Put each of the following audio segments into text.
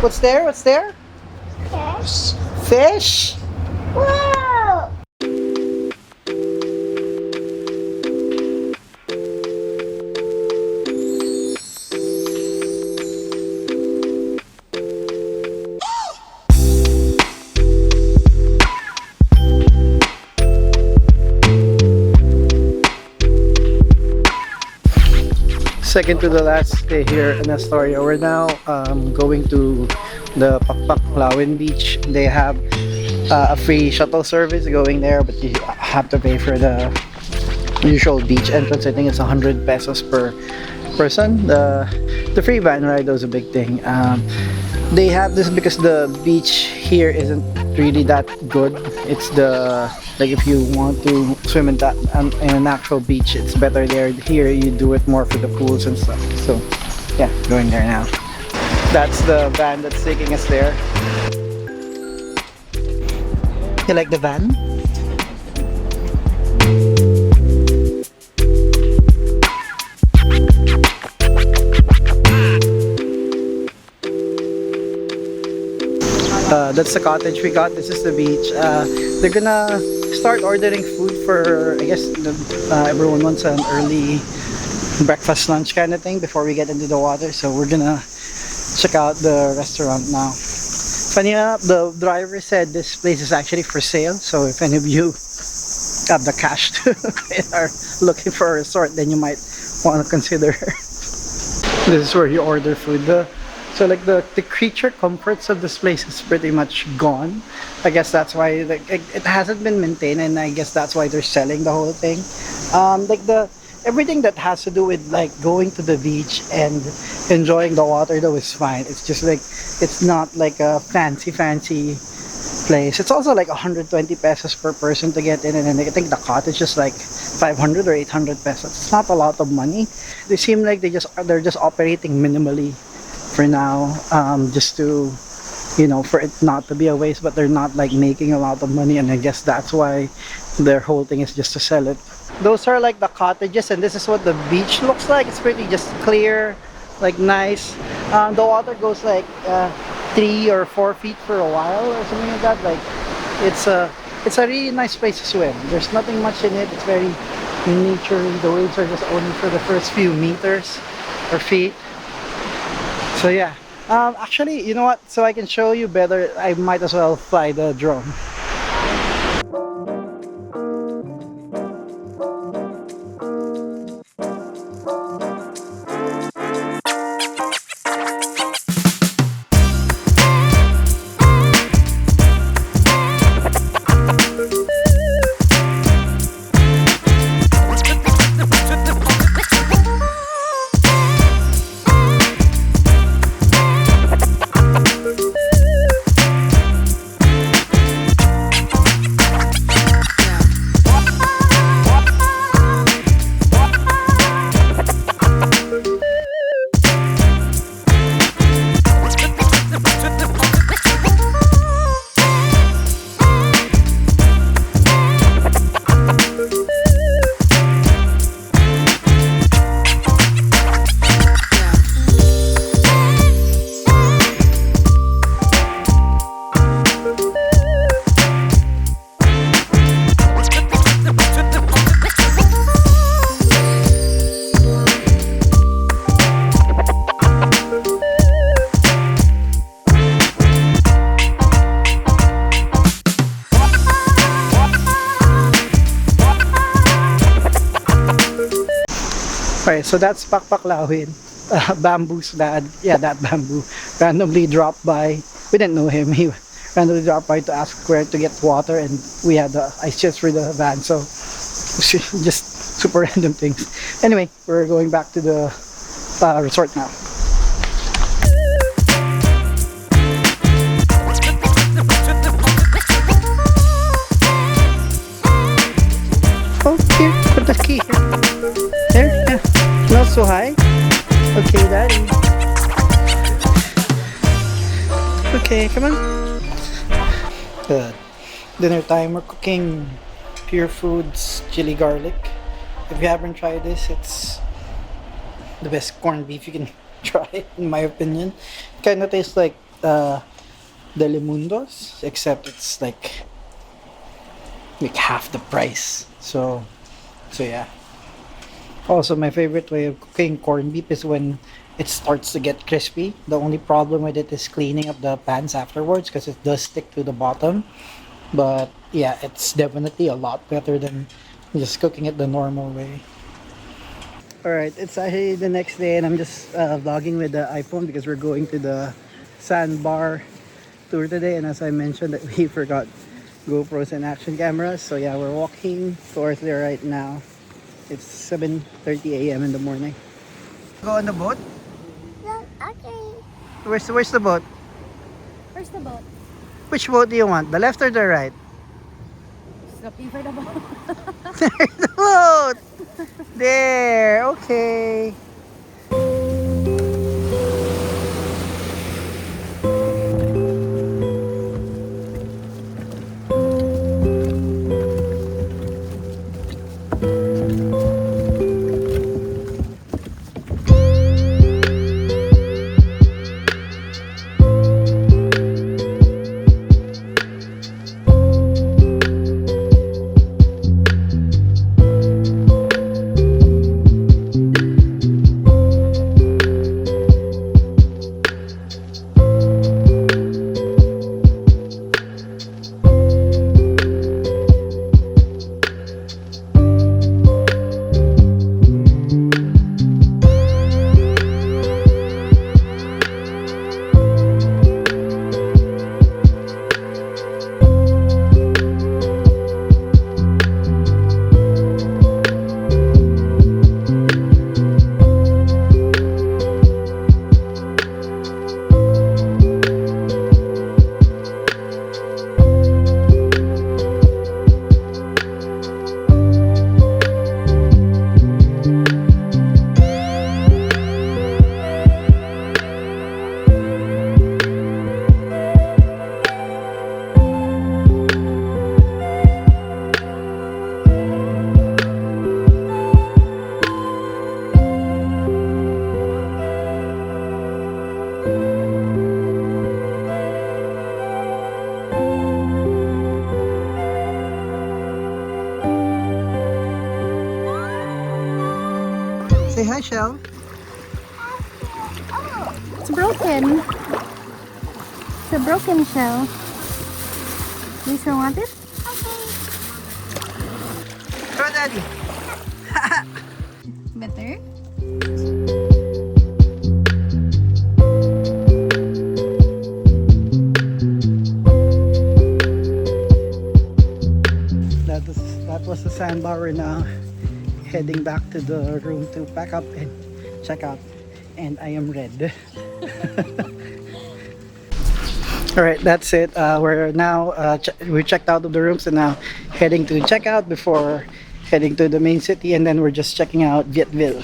What's there? What's there? Fish. Fish? Whoa! Second to the last day here in Astoria. We're now going to the Pakpak Lauin Beach. They have a free shuttle service going there, but you have to pay for the usual beach entrance. I think it's 100 pesos per person. The free van ride was a big thing. They have this because the beach here isn't really that good. It's the like if you want to swim in that in an actual beach, it's better there. Here you do it more for the pools and stuff. So yeah, going there now. That's the van that's taking us there. You like the van? That's the cottage we got. This is the beach. They're gonna start ordering food for, I guess, everyone wants an early breakfast lunch kind of thing before we get into the water. So we're gonna check out the restaurant now. Funny enough, the driver said this place is actually for sale. So if any of you have the cash to are looking for a resort, then you might want to consider. This is where you order food. So like the creature comforts of this place is pretty much gone. I guess that's why it hasn't been maintained, and I guess that's why they're selling the whole thing. Like everything that has to do with like going to the beach and enjoying the water though is fine. It's just like it's not like a fancy place. It's also like 120 pesos per person to get in, and then I think the cottage is like 500 or 800 pesos. It's not a lot of money. They seem like they're just operating minimally for now, just to, you know, for it not to be a waste, but they're not like making a lot of money, and I guess that's why their whole thing is just to sell it. Those are like the cottages, and this is what the beach looks like. It's pretty just clear, like nice. The water goes like 3 or 4 feet for a while or something like that. Like it's a really nice place to swim. There's nothing much in it. It's very naturey. The waves are just only for the first few meters or feet. So yeah, actually, you know what? So I can show you better, I might as well fly the drone. Okay, so that's Pakpak Lauin. Bamboo's dad, yeah, that bamboo randomly dropped by. We didn't know him. He randomly dropped by to ask where to get water, and we had the ice chest for the van. So just super random things. Anyway, we're going back to the resort now. Oh, here, put the key here. There, yeah. Not so high. Okay, daddy. Okay, come on. Good. Dinner time. We're cooking Pure Foods chili garlic. If you haven't tried this, it's the best corned beef you can try, in my opinion. It kind of tastes like Delimundos, except it's like half the price. So yeah. Also, my favorite way of cooking corned beef is when it starts to get crispy. The only problem with it is cleaning up the pans afterwards because it does stick to the bottom. But yeah, it's definitely a lot better than just cooking it the normal way. Alright, it's actually the next day and I'm just vlogging with the iPhone because we're going to the Sandbar tour today, and as I mentioned that we forgot GoPros and action cameras. So yeah, we're walking towards there right now. It's 7:30 a.m. in the morning. Go on the boat? No, okay. Where's the boat? Where's the boat? Which boat do you want? The left or the right? Looking for the boat. There's the boat! There, okay. Say hi, Shell. It's broken. It's a broken shell. You still want it? Come on, Daddy. Better? That was the Sandbar. We're now heading back to the room to pack up and check out. And I am red. Alright, that's it. We're now, we checked out of the rooms and now heading to check out before heading to the main city, and then we're just checking out Viet Ville.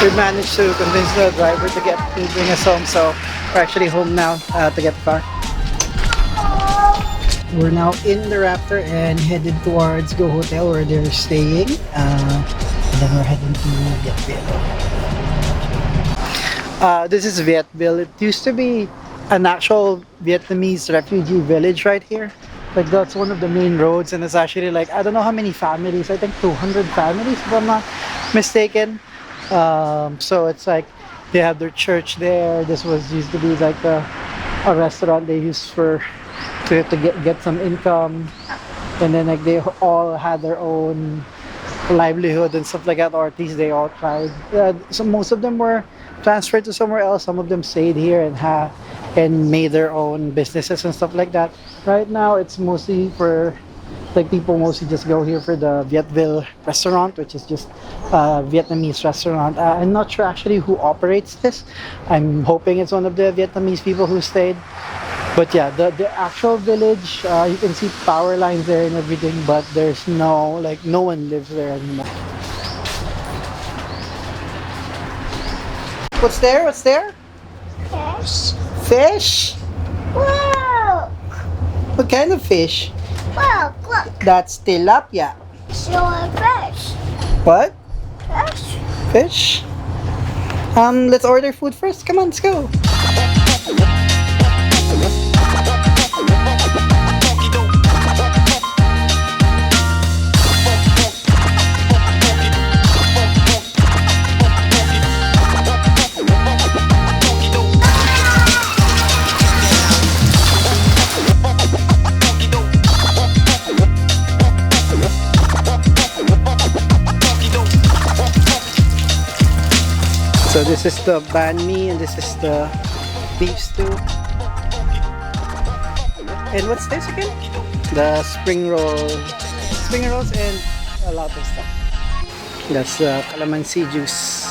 We managed to convince the driver to bring us home, so we're actually home now to get the car. We're now in the Raptor and headed towards Go Hotel where they're staying. And then we're heading to Viet Ville. This is Viet Ville. It used to be an actual Vietnamese refugee village right here. Like that's one of the main roads, and it's actually like, I don't know how many families, I think 200 families if I'm not mistaken. So it's like they have their church there. This was used to be like a restaurant they used to get some income, and then like they all had their own livelihood and stuff like that, or at least they all tried. So most of them were transferred to somewhere else. Some of them stayed here and made their own businesses and stuff like that. Right now it's mostly for like people mostly just go here for the Viet Ville Restaurant, which is just a Vietnamese restaurant. I'm not sure actually who operates this. I'm hoping it's one of the Vietnamese people who stayed. But yeah, the actual village, you can see power lines there and everything, but there's no one lives there anymore. What's there? What's there? Fish. Fish? Whoa! What kind of fish? Well, look. That's tilapia. Shore fish. What? Fish. Fish? Let's order food first. Come on, let's go. So this is the banh mi and this is the beef stew. And what's this again? The spring rolls and a lot of stuff. That's the calamansi juice.